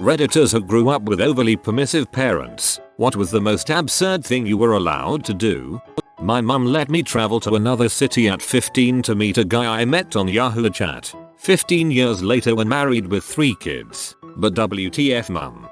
Redditors who grew up with overly permissive parents. What was the most absurd thing you were allowed to do? My mum let me travel to another city at 15 to meet a guy I met on Yahoo Chat. 15 years later when married with 3 kids. But WTF mum.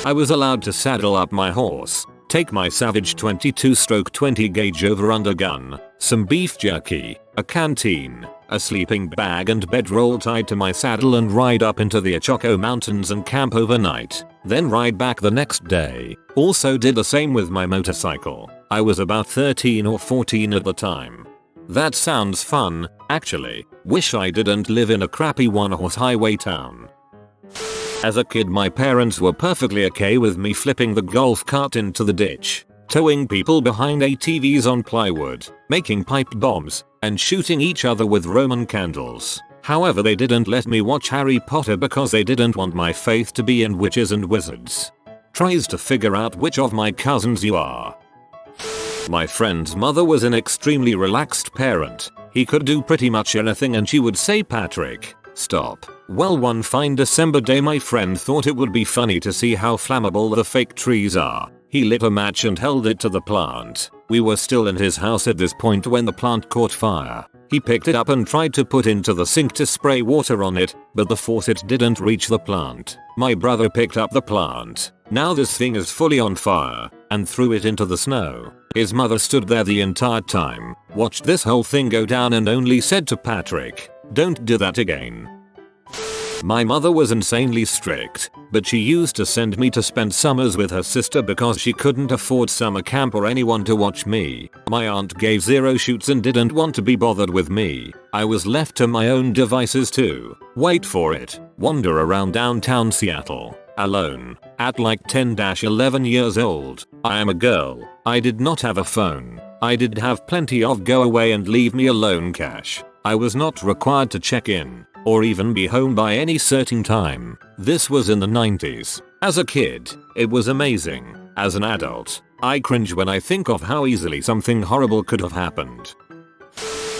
I was allowed to saddle up my horse, take my Savage 22/20 gauge over-under gun, some beef jerky, a canteen, a sleeping bag and bedroll tied to my saddle and ride up into the Ochoko Mountains and camp overnight, then ride back the next day. Also did the same with my motorcycle. I was about 13 or 14 at the time. That sounds fun, actually. Wish I didn't live in a crappy one-horse highway town. As a kid my parents were perfectly okay with me flipping the golf cart into the ditch, towing people behind ATVs on plywood, making pipe bombs, and shooting each other with Roman candles. However, they didn't let me watch Harry Potter because they didn't want my faith to be in witches and wizards. Tries to figure out which of my cousins you are. My friend's mother was an extremely relaxed parent. He could do pretty much anything and she would say, "Patrick, stop." Well, one fine December day my friend thought it would be funny to see how flammable the fake trees are. He lit a match and held it to the plant. We were still in his house at this point when the plant caught fire. He picked it up and tried to put into the sink to spray water on it, but the faucet didn't reach the plant. My brother picked up the plant. Now this thing is fully on fire, and threw it into the snow. His mother stood there the entire time, watched this whole thing go down and only said to Patrick, "Don't do that again." My mother was insanely strict, but she used to send me to spend summers with her sister because she couldn't afford summer camp or anyone to watch me. My aunt gave 0 shoots and didn't want to be bothered with me. I was left to my own devices to, wait for it, wander around downtown Seattle, alone, at like 10-11 years old. I am a girl. I did not have a phone. I did have plenty of go away and leave me alone cash. I was not required to check in or even be home by any certain time. This was in the 90s. As a kid, it was amazing. As an adult, I cringe when I think of how easily something horrible could have happened.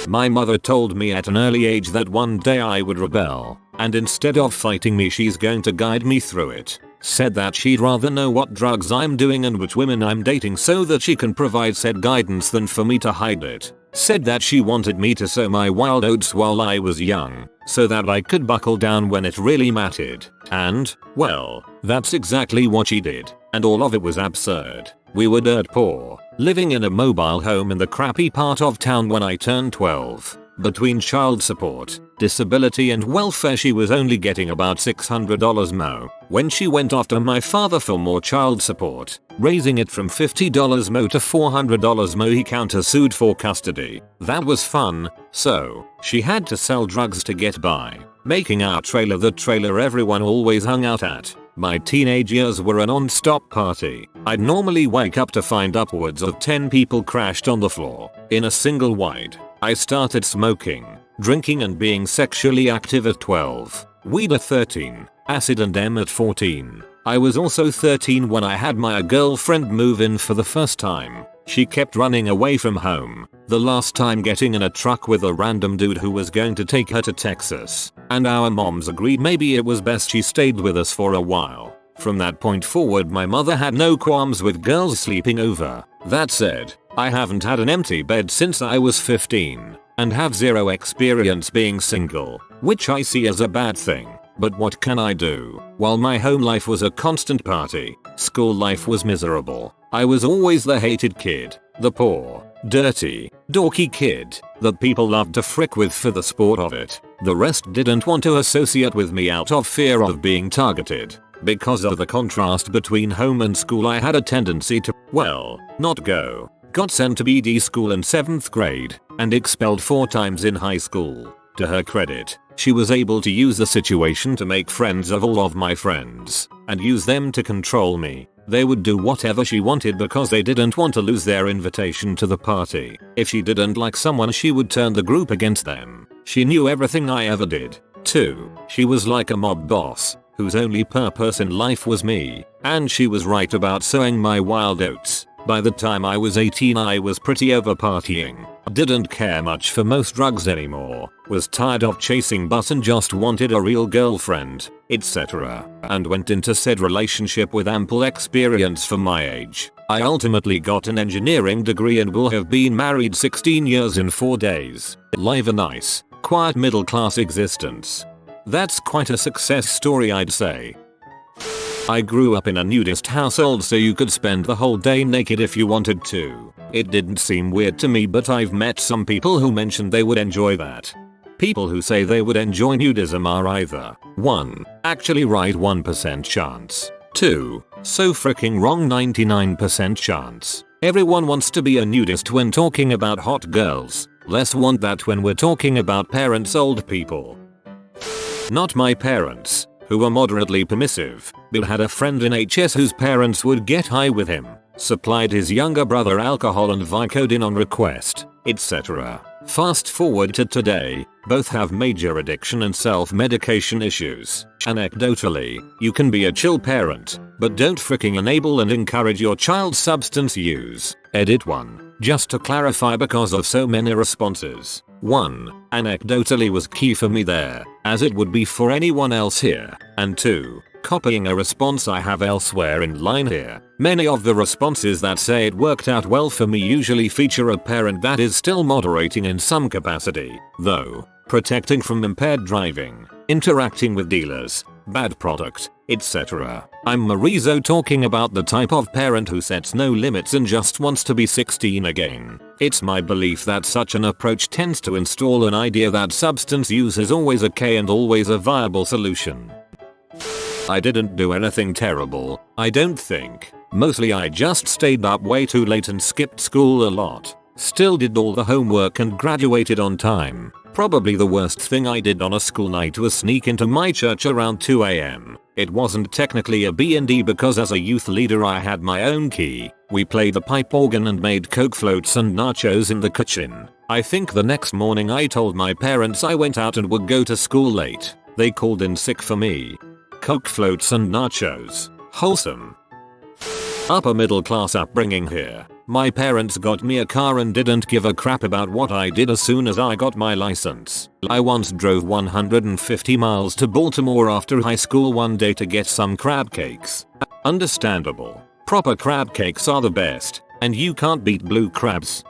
My mother told me at an early age that one day I would rebel, and instead of fighting me she's going to guide me through it. Said that she'd rather know what drugs I'm doing and which women I'm dating so that she can provide said guidance than for me to hide it. Said that she wanted me to sow my wild oats while I was young, so that I could buckle down when it really mattered. And, well, that's exactly what she did. And all of it was absurd. We were dirt poor, living in a mobile home in the crappy part of town when I turned 12. Between child support, disability and welfare she was only getting about $600 mo. When she went after my father for more child support, raising it from $50 mo to $400 mo, he countersued for custody. That was fun, so she had to sell drugs to get by, making our trailer the trailer everyone always hung out at. My teenage years were a non-stop party. I'd normally wake up to find upwards of 10 people crashed on the floor in a single wide. I started smoking, drinking and being sexually active at 12. Weed at 13, acid and M at 14. I was also 13 when I had my girlfriend move in for the first time. She kept running away from home, the last time getting in a truck with a random dude who was going to take her to Texas, and our moms agreed maybe it was best she stayed with us for a while. From that point forward my mother had no qualms with girls sleeping over. That said, I haven't had an empty bed since I was 15, and have 0 experience being single, which I see as a bad thing. But what can I do? While my home life was a constant party, school life was miserable. I was always the hated kid, the poor, dirty, dorky kid that people loved to frick with for the sport of it. The rest didn't want to associate with me out of fear of being targeted. Because of the contrast between home and school I had a tendency to, well, not go. Got sent to BD school in 7th grade and expelled 4 times in high school. To her credit, she was able to use the situation to make friends of all of my friends and use them to control me. They would do whatever she wanted because they didn't want to lose their invitation to the party. If she didn't like someone she would turn the group against them. She knew everything I ever did. 2. She was like a mob boss whose only purpose in life was me, and she was right about sowing my wild oats. By the time I was 18 I was pretty over partying. Didn't care much for most drugs anymore, was tired of chasing bus and just wanted a real girlfriend, etc. And went into said relationship with ample experience for my age. I ultimately got an engineering degree and will have been married 16 years in 4 days. Live a nice, quiet middle class existence. That's quite a success story, I'd say. I grew up in a nudist household, so you could spend the whole day naked if you wanted to. It didn't seem weird to me, but I've met some people who mentioned they would enjoy that. People who say they would enjoy nudism are either 1. Actually right 1% chance. 2. So freaking wrong 99% chance. Everyone wants to be a nudist when talking about hot girls. Less want that when we're talking about parents, old people. Not my parents, who were moderately permissive, but had a friend in HS whose parents would get high with him, supplied his younger brother alcohol and Vicodin on request, etc. Fast forward to today, both have major addiction and self-medication issues. Anecdotally, you can be a chill parent, but don't freaking enable and encourage your child's substance use. Edit 1. Just to clarify because of so many responses. 1. Anecdotally was key for me there, as it would be for anyone else here. And 2. Copying a response I have elsewhere in line here. Many of the responses that say it worked out well for me usually feature a parent that is still moderating in some capacity, though, protecting from impaired driving, interacting with dealers, bad product, etc. I'm Marizo talking about the type of parent who sets no limits and just wants to be 16 again. It's my belief that such an approach tends to install an idea that substance use is always okay and always a viable solution. I didn't do anything terrible, I don't think. Mostly I just stayed up way too late and skipped school a lot. Still did all the homework and graduated on time. Probably the worst thing I did on a school night was sneak into my church around 2 AM. It wasn't technically a B&D because as a youth leader I had my own key. We played the pipe organ and made Coke floats and nachos in the kitchen. I think the next morning I told my parents I went out and would go to school late. They called in sick for me. Coke floats and nachos. Wholesome. Upper middle class upbringing here. My parents got me a car and didn't give a crap about what I did as soon as I got my license. I once drove 150 miles to Baltimore after high school one day to get some crab cakes. Understandable. Proper crab cakes are the best, and you can't beat blue crabs.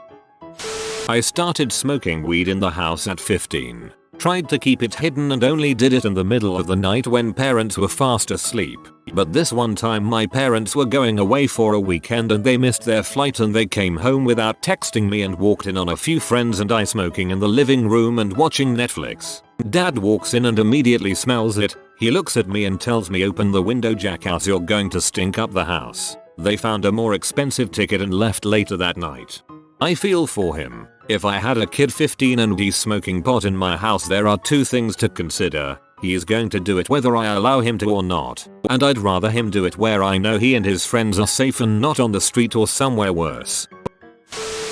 I started smoking weed in the house at 15. Tried to keep it hidden and only did it in the middle of the night when parents were fast asleep. But this one time my parents were going away for a weekend and they missed their flight and they came home without texting me and walked in on a few friends and I smoking in the living room and watching Netflix. Dad walks in and immediately smells it. He looks at me and tells me, "Open the window, jackass, you're going to stink up the house." They found a more expensive ticket and left later that night. I feel for him. If I had a kid 15 and he's smoking pot in my house, there are two things to consider. He is going to do it whether I allow him to or not. And I'd rather him do it where I know he and his friends are safe and not on the street or somewhere worse.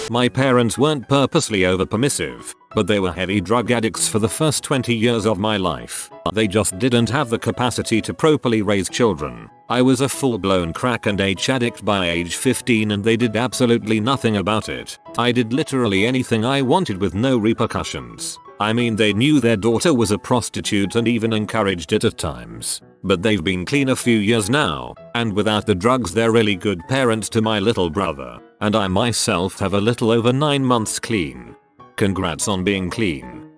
My parents weren't purposely over permissive, but they were heavy drug addicts for the first 20 years of my life. They just didn't have the capacity to properly raise children. I was a full-blown crack and H addict by age 15 and they did absolutely nothing about it. I did literally anything I wanted with no repercussions. I mean, they knew their daughter was a prostitute and even encouraged it at times. But they've been clean a few years now, and without the drugs they're really good parents to my little brother. And I myself have a little over 9 months clean. Congrats on being clean.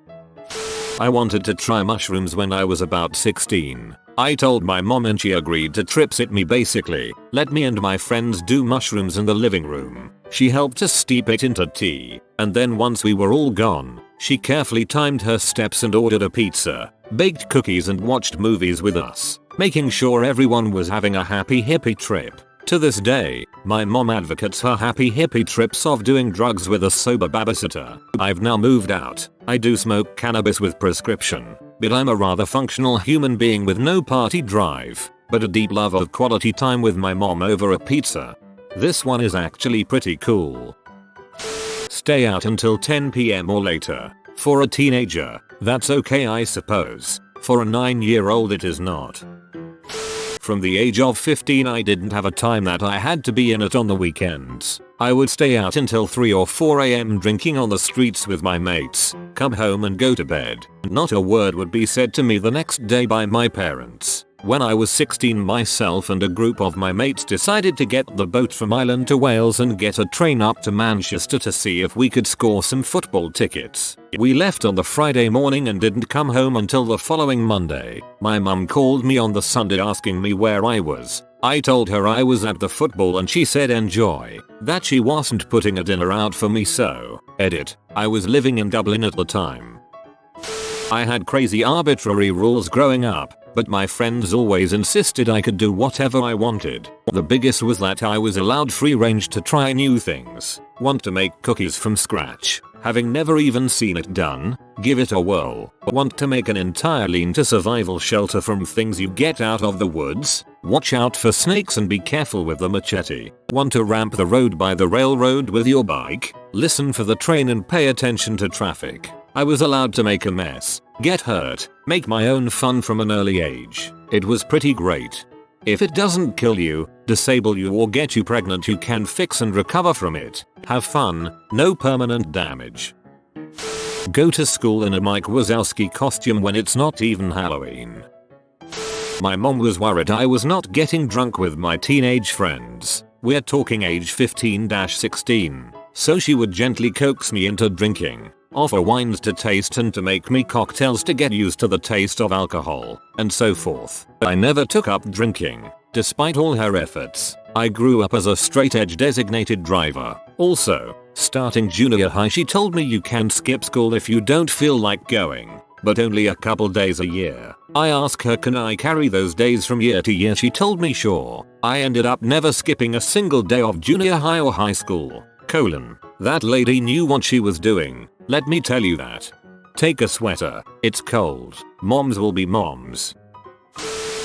I wanted to try mushrooms when I was about 16. I told my mom and she agreed to trip sit me, basically let me and my friends do mushrooms in the living room. She helped us steep it into tea, and then once we were all gone, she carefully timed her steps and ordered a pizza, baked cookies and watched movies with us, making sure everyone was having a happy hippie trip. To this day, my mom advocates her happy hippie trips of doing drugs with a sober babysitter. I've now moved out. I do smoke cannabis with prescription, but I'm a rather functional human being with no party drive, but a deep love of quality time with my mom over a pizza. This one is actually pretty cool. Stay out until 10 PM or later. For a teenager, that's okay I suppose. For a 9-year-old it is not. From the age of 15 I didn't have a time that I had to be in it on the weekends. I would stay out until 3 or 4 am drinking on the streets with my mates, come home and go to bed. Not a word would be said to me the next day by my parents. When I was 16 myself and a group of my mates decided to get the boat from Ireland to Wales and get a train up to Manchester to see if we could score some football tickets. We left on the Friday morning and didn't come home until the following Monday. My mum called me on the Sunday asking me where I was. I told her I was at the football and she said enjoy, that she wasn't putting a dinner out for me, so, edit, I was living in Dublin at the time. I had crazy arbitrary rules growing up, but my friends always insisted I could do whatever I wanted. The biggest was that I was allowed free range to try new things. Want to make cookies from scratch, having never even seen it done? Give it a whirl. Want to make an entire lean-to-survival shelter from things you get out of the woods? Watch out for snakes and be careful with the machete. Want to ramp the road by the railroad with your bike? Listen for the train and pay attention to traffic. I was allowed to make a mess, get hurt, make my own fun from an early age. It was pretty great. If it doesn't kill you, disable you or get you pregnant, you can fix and recover from it. Have fun, no permanent damage. Go to school in a Mike Wazowski costume when it's not even Halloween. My mom was worried I was not getting drunk with my teenage friends. We're talking age 15-16. So she would gently coax me into drinking. Offer wines to taste and to make me cocktails to get used to the taste of alcohol, and so forth. I never took up drinking, despite all her efforts. I grew up as a straight-edge designated driver. Also, starting junior high she told me you can skip school if you don't feel like going, but only a couple days a year. I asked her can I carry those days from year to year, she told me sure. I ended up never skipping a single day of junior high or high school. That lady knew what she was doing. Let me tell you that. Take a sweater, it's cold. Moms will be moms.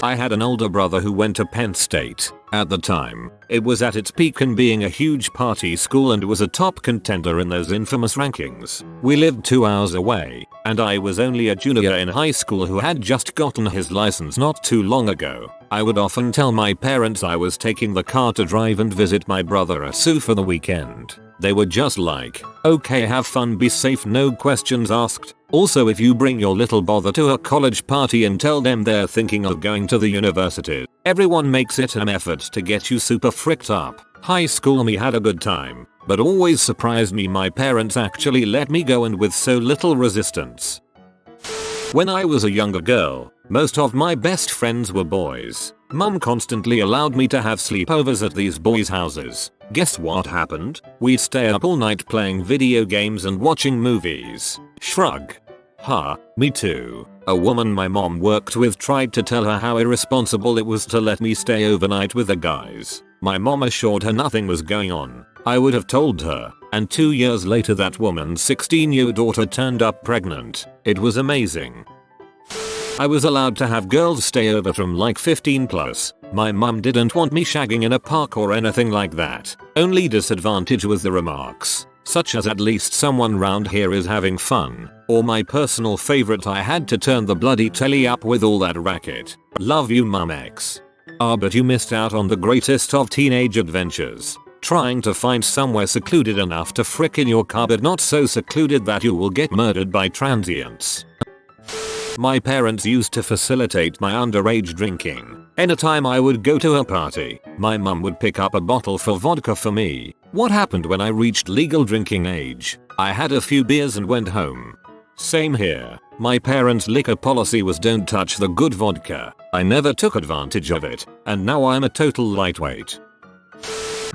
I had an older brother who went to Penn State. At the time, it was at its peak in being a huge party school and was a top contender in those infamous rankings. We lived 2 hours away, and I was only a junior in high school who had just gotten his license not too long ago. I would often tell my parents I was taking the car to drive and visit my brother Asu for the weekend. They were just like, okay, have fun, be safe, no questions asked. Also, if you bring your little bother to a college party and tell them they're thinking of going to the university, everyone makes it an effort to get you super fricked up. High school me had a good time, but always surprised me my parents actually let me go and with so little resistance. When I was a younger girl, most of my best friends were boys. Mum constantly allowed me to have sleepovers at these boys' houses. Guess what happened? We'd stay up all night playing video games and watching movies. Shrug. Me too. A woman my mom worked with tried to tell her how irresponsible it was to let me stay overnight with the guys. My mom assured her nothing was going on. I would have told her, and 2 years later that woman's 16-year daughter turned up pregnant. It was amazing. I was allowed to have girls stay over from like 15 plus. My mum didn't want me shagging in a park or anything like that. Only disadvantage was the remarks, such as at least someone round here is having fun, or my personal favorite I had to turn the bloody telly up with all that racket. Love you mum X. But you missed out on the greatest of teenage adventures. Trying to find somewhere secluded enough to frick in your car but not so secluded that you will get murdered by transients. My parents used to facilitate my underage drinking. Anytime I would go to a party, my mum would pick up a bottle for vodka for me. What happened when I reached legal drinking age? I had a few beers and went home. Same here. My parents' liquor policy was don't touch the good vodka. I never took advantage of it, and now I'm a total lightweight.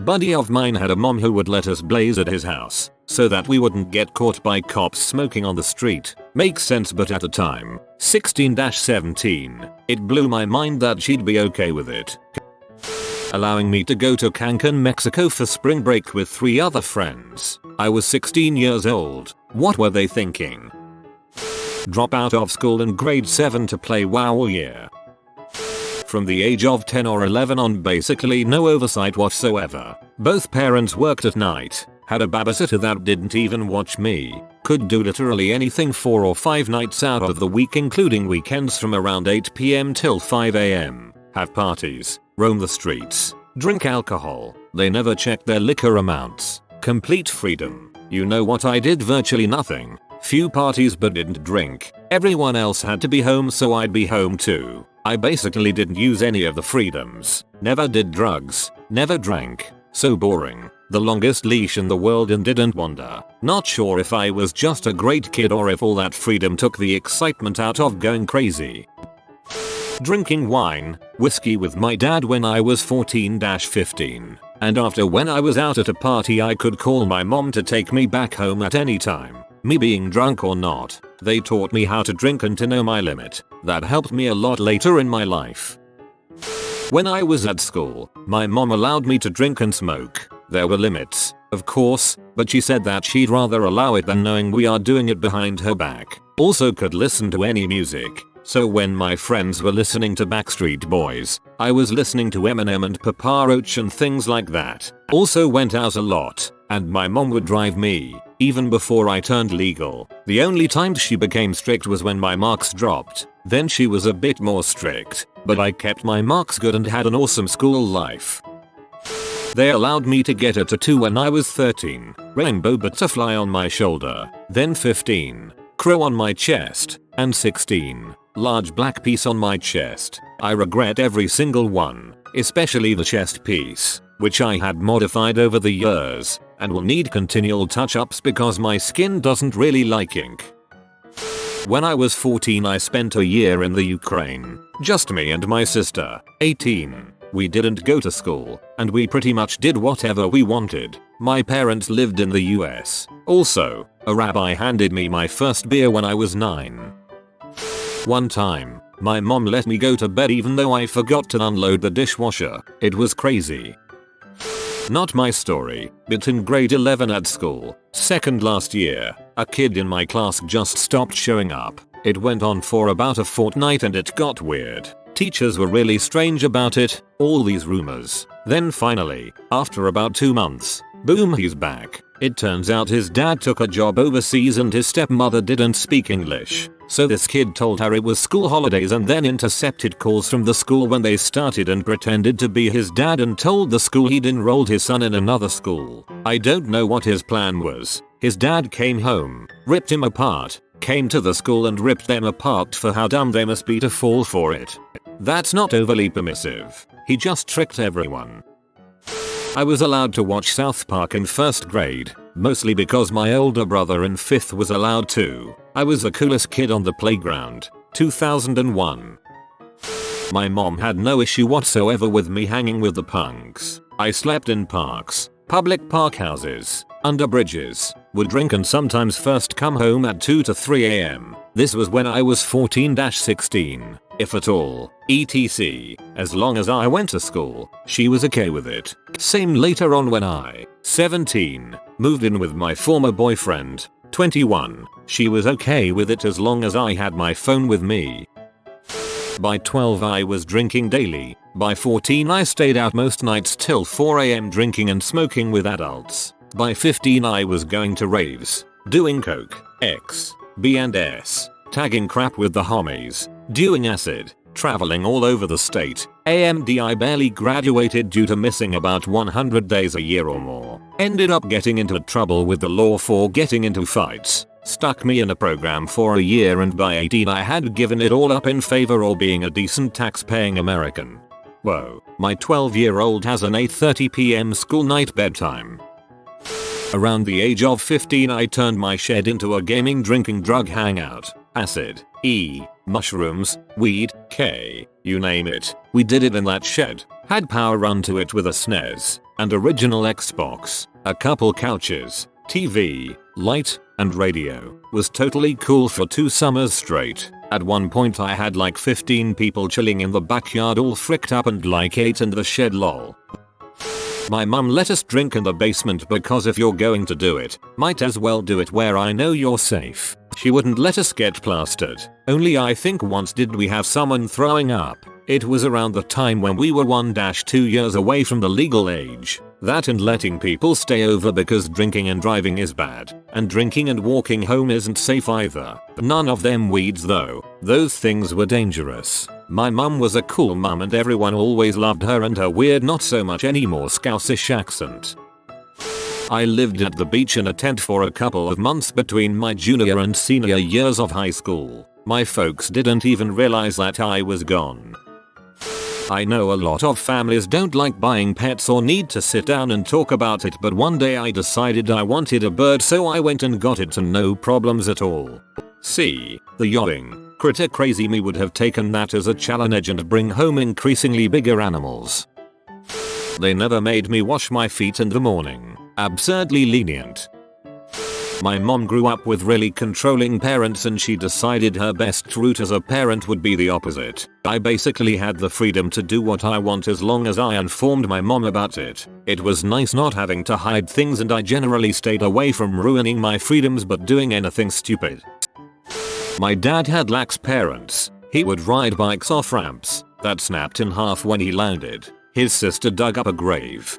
Buddy of mine had a mom who would let us blaze at his house, so that we wouldn't get caught by cops smoking on the street. Makes sense, but at the time, 16-17, it blew my mind that she'd be okay with it. Allowing me to go to Cancun, Mexico for spring break with 3 other friends. I was 16 years old. What were they thinking? Drop out of school in grade 7 to play WoW all year. From the age of 10 or 11 on, basically no oversight whatsoever. Both parents worked at night, had a babysitter that didn't even watch me, could do literally anything 4 or 5 nights out of the week including weekends from around 8 PM till 5 AM. have parties, roam the streets, drink alcohol. They never checked their liquor amounts. Complete freedom. You know what I did? Virtually nothing. Few parties but didn't drink. Everyone else had to be home, so I'd be home too. I basically didn't use any of the freedoms. Never did drugs. Never drank. So boring. The longest leash in the world and didn't wander. Not sure if I was just a great kid or if all that freedom took the excitement out of going crazy. Drinking wine, whiskey with my dad when I was 14-15. And after, when I was out at a party, I could call my mom to take me back home at any time. Me being drunk or not, they taught me how to drink and to know my limit. That helped me a lot later in my life. When I was at school, my mom allowed me to drink and smoke. There were limits, of course, but she said that she'd rather allow it than knowing we are doing it behind her back. Also could listen to any music. So when my friends were listening to Backstreet Boys, I was listening to Eminem and Papa Roach and things like that. Also went out a lot, and my mom would drive me, even before I turned legal. The only time she became strict was when my marks dropped. Then she was a bit more strict, but I kept my marks good and had an awesome school life. They allowed me to get a tattoo when I was 13, rainbow butterfly on my shoulder, then 15, crow on my chest, and 16, large black piece on my chest. I regret every single one, especially the chest piece, which I had modified over the years, and will need continual touch-ups because my skin doesn't really like ink. When I was 14, I spent a year in the Ukraine, just me and my sister, 18. We didn't go to school, and we pretty much did whatever we wanted. My parents lived in the US. Also, a rabbi handed me my first beer when I was 9. One time, my mom let me go to bed even though I forgot to unload the dishwasher. It was crazy. Not my story, but in grade 11 at school, second last year, a kid in my class just stopped showing up. It went on for about a fortnight and it got weird. Teachers were really strange about it, all these rumors. Then finally, after about 2 months, boom, he's back. It turns out his dad took a job overseas and his stepmother didn't speak English. So this kid told her it was school holidays and then intercepted calls from the school when they started and pretended to be his dad and told the school he'd enrolled his son in another school. I don't know what his plan was. His dad came home, ripped him apart, came to the school and ripped them apart for how dumb they must be to fall for it. That's not overly permissive. He just tricked everyone. I was allowed to watch South Park in first grade, mostly because my older brother in 5th was allowed to. I was the coolest kid on the playground. 2001. My mom had no issue whatsoever with me hanging with the punks. I slept in parks, public park houses, under bridges, would drink and sometimes first come home at 2 to 3 am. This was when I was 14-16, if at all, etc. As long as I went to school, she was okay with it. Same later on when I, 17, moved in with my former boyfriend, 21. She was okay with it as long as I had my phone with me. By 12 I was drinking daily. By 14 I stayed out most nights till 4 am drinking and smoking with adults. By 15 I was going to raves, doing coke, X, B and S, tagging crap with the homies, doing acid, traveling all over the state. AMD I barely graduated due to missing about 100 days a year or more. Ended up getting into trouble with the law for getting into fights. Stuck me in a program for a year and by 18 I had given it all up in favor of being a decent tax-paying American. Whoa, my 12-year-old has an 8:30 p.m. school night bedtime. Around the age of 15 I turned my shed into a gaming drinking drug hangout. Acid, E, mushrooms, weed, K, you name it. We did it in that shed. Had power run to it with a SNES, and original Xbox, a couple couches, TV, light, and radio. Was totally cool for 2 summers straight. At one point I had like 15 people chilling in the backyard all fricked up and like 8 in the shed lol. My mum let us drink in the basement because if you're going to do it, might as well do it where I know you're safe. She wouldn't let us get plastered. Only I think once did we have someone throwing up. It was around the time when we were 1-2 years away from the legal age. That and letting people stay over because drinking and driving is bad. And drinking and walking home isn't safe either. None of them weeds though. Those things were dangerous. My mum was a cool mum and everyone always loved her and her weird not so much anymore Scouseish accent. I lived at the beach in a tent for a couple of months between my junior and senior years of high school. My folks didn't even realize that I was gone. I know a lot of families don't like buying pets or need to sit down and talk about it, but one day I decided I wanted a bird, so I went and got it and no problems at all. See, the yawing, critter crazy me would have taken that as a challenge and bring home increasingly bigger animals. They never made me wash my feet in the morning. Absurdly lenient. My mom grew up with really controlling parents and she decided her best route as a parent would be the opposite. I basically had the freedom to do what I want as long as I informed my mom about it. It was nice not having to hide things and I generally stayed away from ruining my freedoms but doing anything stupid. My dad had lax parents. He would ride bikes off ramps that snapped in half when he landed. His sister dug up a grave.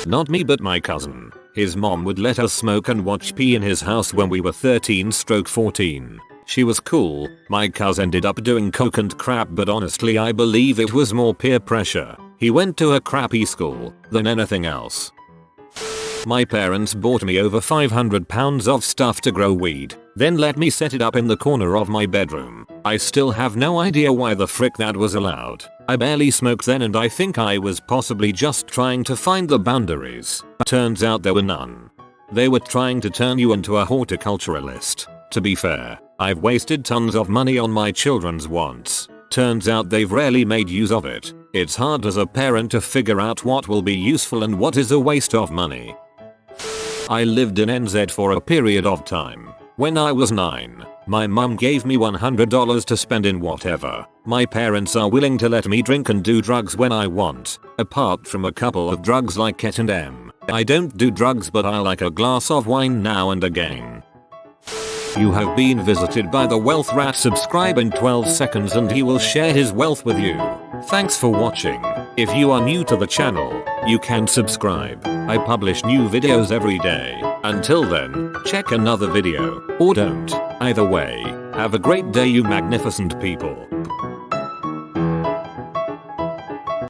Not me but my cousin. His mom would let us smoke and watch pee in his house when we were 13-14. She was cool. My cousin ended up doing coke and crap, but honestly I believe it was more peer pressure. He went to a crappy school than anything else. My parents bought me over 500 pounds of stuff to grow weed, then let me set it up in the corner of my bedroom. I still have no idea why the frick that was allowed. I barely smoked then and I think I was possibly just trying to find the boundaries. Turns out there were none. They were trying to turn you into a horticulturalist. To be fair, I've wasted tons of money on my children's wants. Turns out they've rarely made use of it. It's hard as a parent to figure out what will be useful and what is a waste of money. I lived in NZ for a period of time. When I was 9, my mum gave me $100 to spend in whatever. My parents are willing to let me drink and do drugs when I want, apart from a couple of drugs like Ket and M. I don't do drugs but I like a glass of wine now and again. You have been visited by the Wealth Rat. Subscribe in 12 seconds and he will share his wealth with you. Thanks for watching. If you are new to the channel, you can subscribe. I publish new videos every day. Until then, check another video, or don't. Either way, have a great day you magnificent people.